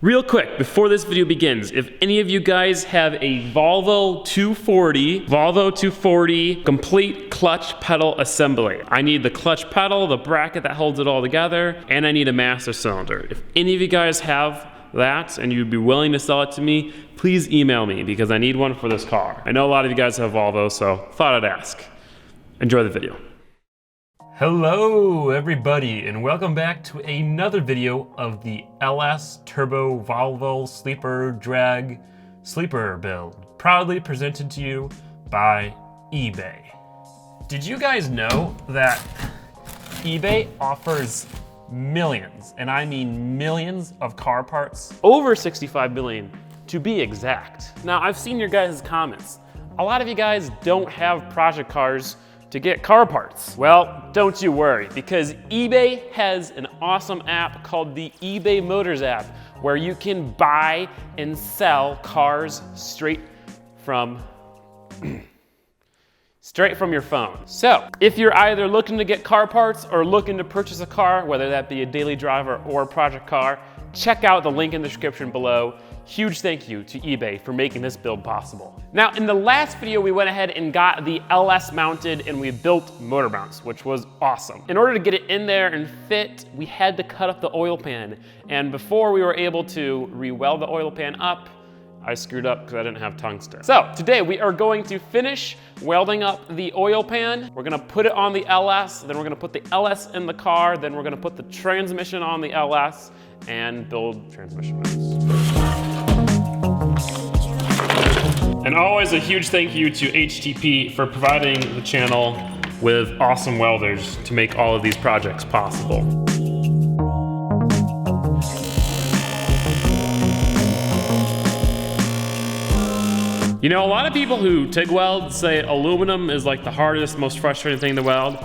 Real quick, before this video begins, if any of you guys have a Volvo 240 complete clutch pedal assembly, I need the clutch pedal, the bracket that holds it all together, and I need a master cylinder. If any of you guys have that and you'd be willing to sell it to me, please email me because I need one for this car. I know a lot of you guys have Volvo, so thought I'd ask. Enjoy the video. Hello everybody, and welcome back to another video of the LS Turbo Volvo Sleeper Drag Sleeper build, proudly presented to you by eBay. Did you guys know that eBay offers millions, and I mean millions, of car parts? Over 65 million to be exact. Now, I've seen your guys' comments. A lot of you guys don't have project cars to get car parts. Well, don't you worry, because eBay has an awesome app called the eBay Motors app, where you can buy and sell cars straight from your phone. So, if you're either looking to get car parts or looking to purchase a car, whether that be a daily driver or a project car, check out the link in the description below. Huge thank you to eBay for making this build possible. Now, in the last video, we went ahead and got the LS mounted and we built motor mounts, which was awesome. In order to get it in there and fit, we had to cut up the oil pan. And before we were able to re-weld the oil pan up, I screwed up because I didn't have tungsten. So today we are going to finish welding up the oil pan. We're gonna put it on the LS, then we're gonna put the LS in the car, then we're gonna put the transmission on the LS and build transmission mounts. And always a huge thank you to HTP for providing the channel with awesome welders to make all of these projects possible. You know, a lot of people who TIG weld say aluminum is like the hardest, most frustrating thing to weld.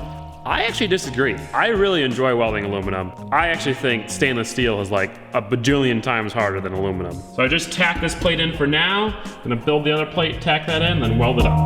I actually disagree. I really enjoy welding aluminum. I actually think stainless steel is like a bajillion times harder than aluminum. So I just tack this plate in for now. I'm gonna build the other plate, tack that in, then weld it up.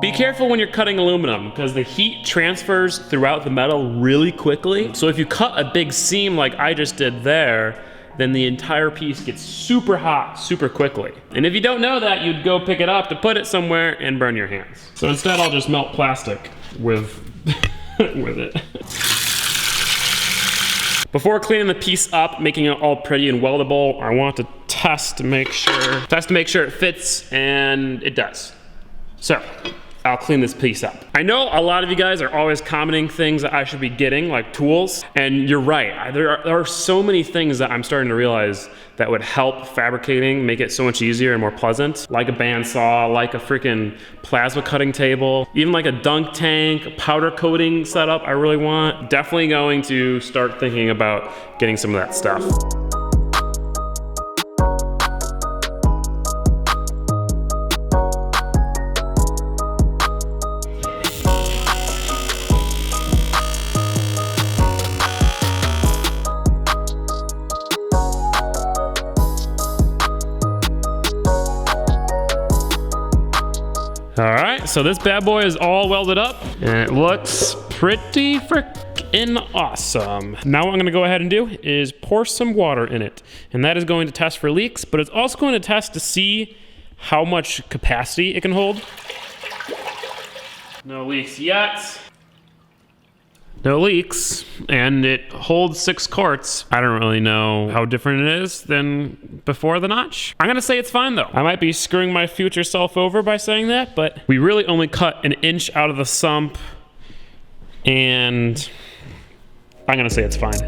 Be careful when you're cutting aluminum because the heat transfers throughout the metal really quickly. So if you cut a big seam like I just did there, then the entire piece gets super hot super quickly. And if you don't know that, you'd go pick it up to put it somewhere and burn your hands. So instead I'll just melt plastic with, with it. Before cleaning the piece up, making it all pretty and weldable, I want to test to make sure it fits, and it does. So, I'll clean this piece up. I know a lot of you guys are always commenting things that I should be getting, like tools, and you're right. There are so many things that I'm starting to realize that would help fabricating, make it so much easier and more pleasant, like a bandsaw, like a freaking plasma cutting table, even like a dunk tank, a powder coating setup I really want. Definitely going to start thinking about getting some of that stuff. All right, so this bad boy is all welded up and it looks pretty frickin' awesome. Now what I'm gonna go ahead and do is pour some water in it. And that is going to test for leaks, but it's also going to test to see how much capacity it can hold. No leaks yet. No leaks, and it holds 6 quarts. I don't really know how different it is than before the notch. I'm gonna say it's fine though. I might be screwing my future self over by saying that, but we really only cut an inch out of the sump, and I'm gonna say it's fine.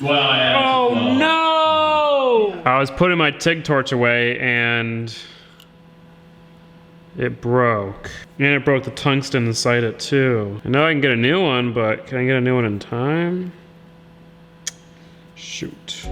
Oh no! I was putting my TIG torch away and it broke. And it broke the tungsten inside it too. I know I can get a new one, but can I get a new one in time? Shoot.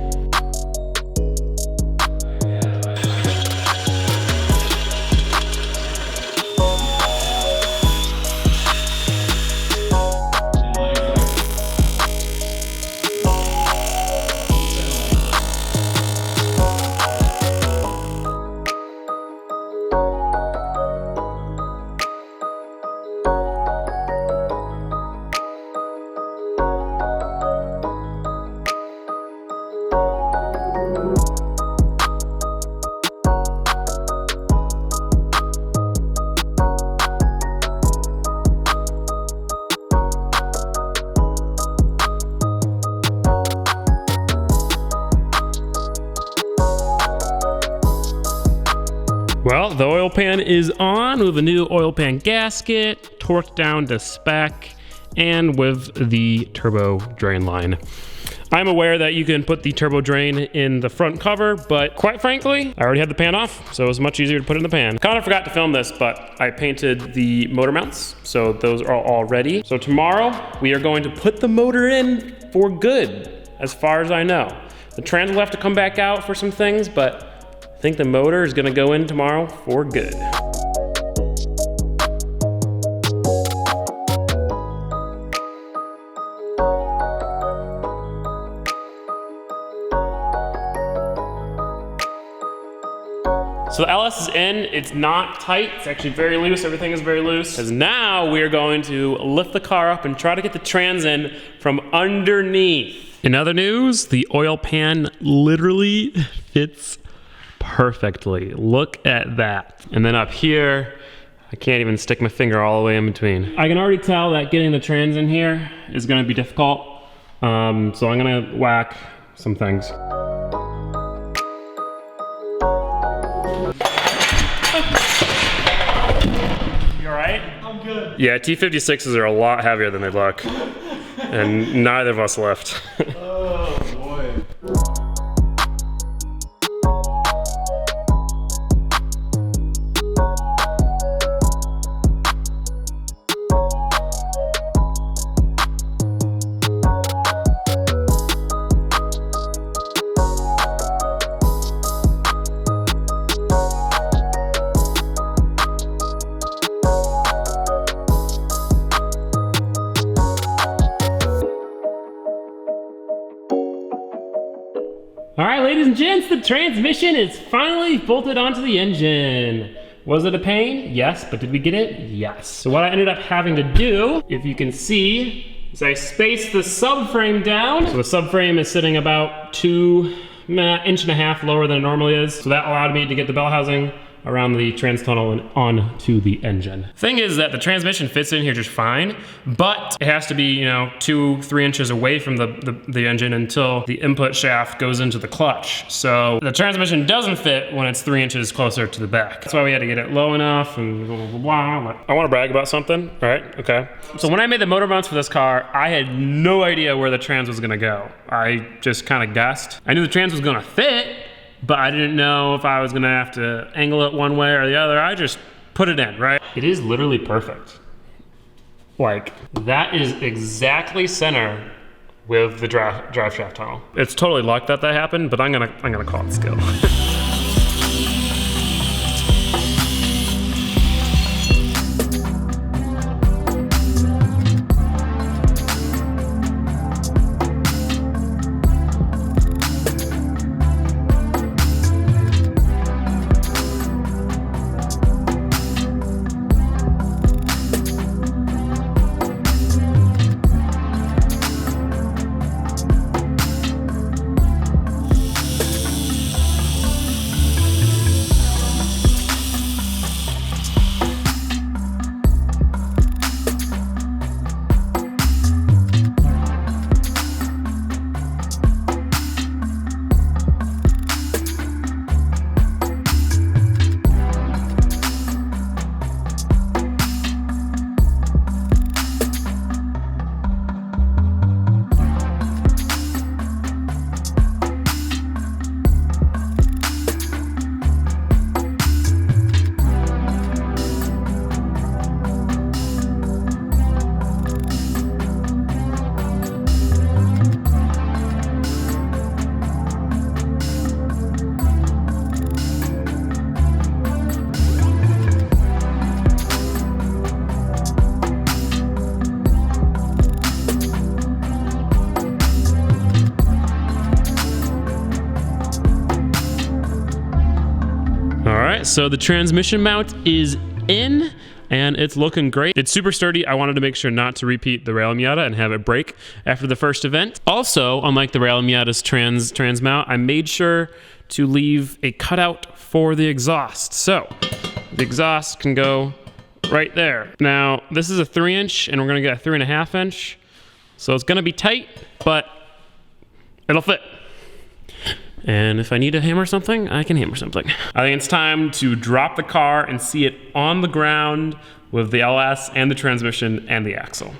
Well, the oil pan is on with a new oil pan gasket, torqued down to spec, and with the turbo drain line. I'm aware that you can put the turbo drain in the front cover, but quite frankly, I already had the pan off, so it was much easier to put it in the pan. Kind of forgot to film this, but I painted the motor mounts, so those are all ready. So tomorrow, we are going to put the motor in for good, as far as I know. The trans will have to come back out for some things, but I think the motor is gonna go in tomorrow for good. So the LS is in, it's not tight, it's actually very loose, everything is very loose. Because now we are going to lift the car up and try to get the trans in from underneath. In other news, the oil pan literally fits perfectly. Look at that. And then up here, I can't even stick my finger all the way in between. I can already tell that getting the trans in here is gonna be difficult. So I'm gonna whack some things. You all right? I'm good. Yeah, T56s are a lot heavier than they look. And neither of us lift. Oh boy. All right, ladies and gents, the transmission is finally bolted onto the engine. Was it a pain? Yes, but did we get it? Yes. So what I ended up having to do, if you can see, is I spaced the subframe down. So the subframe is sitting about 1.5 inches lower than it normally is. So that allowed me to get the bell housing around the trans tunnel and onto the engine. Thing is that the transmission fits in here just fine, but it has to be, 2-3 inches away from the engine until the input shaft goes into the clutch. So the transmission doesn't fit when it's 3 inches closer to the back. That's why we had to get it low enough and blah, blah, blah, blah. I wanna brag about something, all right, okay. So when I made the motor mounts for this car, I had no idea where the trans was gonna go. I just kind of guessed. I knew the trans was gonna fit, but I didn't know if I was gonna have to angle it one way or the other. I just put it in, right? It is literally perfect. Like, that is exactly center with the drive shaft tunnel. It's totally luck that happened, but I'm gonna call it skill. So the transmission mount is in and it's looking great. It's super sturdy. I wanted to make sure not to repeat the Rail Miata and have it break after the first event. Also, unlike the Rail Miata's trans mount, I made sure to leave a cutout for the exhaust. So the exhaust can go right there. Now, this is a 3-inch and we're gonna get a 3.5-inch. So it's gonna be tight, but it'll fit. And if I need to hammer something, I can hammer something. I think it's time to drop the car and see it on the ground with the LS and the transmission and the axle.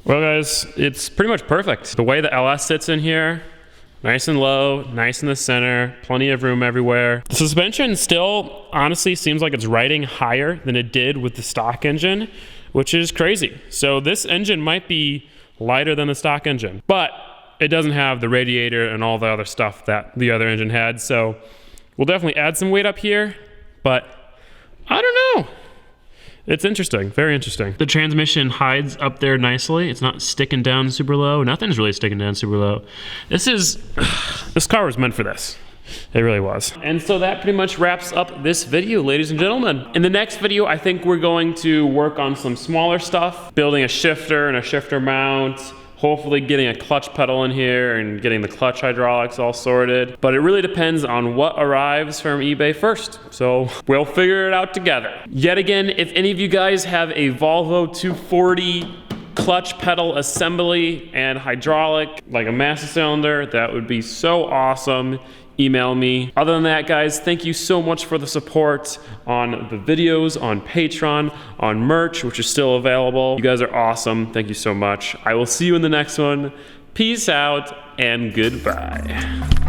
Well guys, it's pretty much perfect. The way the LS sits in here, nice and low, nice in the center, plenty of room everywhere. The suspension still honestly seems like it's riding higher than it did with the stock engine, which is crazy. So this engine might be lighter than the stock engine, but it doesn't have the radiator and all the other stuff that the other engine had. So we'll definitely add some weight up here, but I don't know. It's interesting, very interesting. The transmission hides up there nicely. It's not sticking down super low. Nothing's really sticking down super low. This car was meant for this. It really was. And so that pretty much wraps up this video, ladies and gentlemen. In the next video, I think we're going to work on some smaller stuff, building a shifter and a shifter mount, hopefully getting a clutch pedal in here and getting the clutch hydraulics all sorted. But it really depends on what arrives from eBay first. So we'll figure it out together. Yet again, if any of you guys have a Volvo 240 clutch pedal assembly and hydraulic, like a master cylinder, that would be so awesome. Email me. Other than that, guys, thank you so much for the support on the videos, on Patreon, on merch, which is still available. You guys are awesome. Thank you so much. I will see you in the next one. Peace out and goodbye.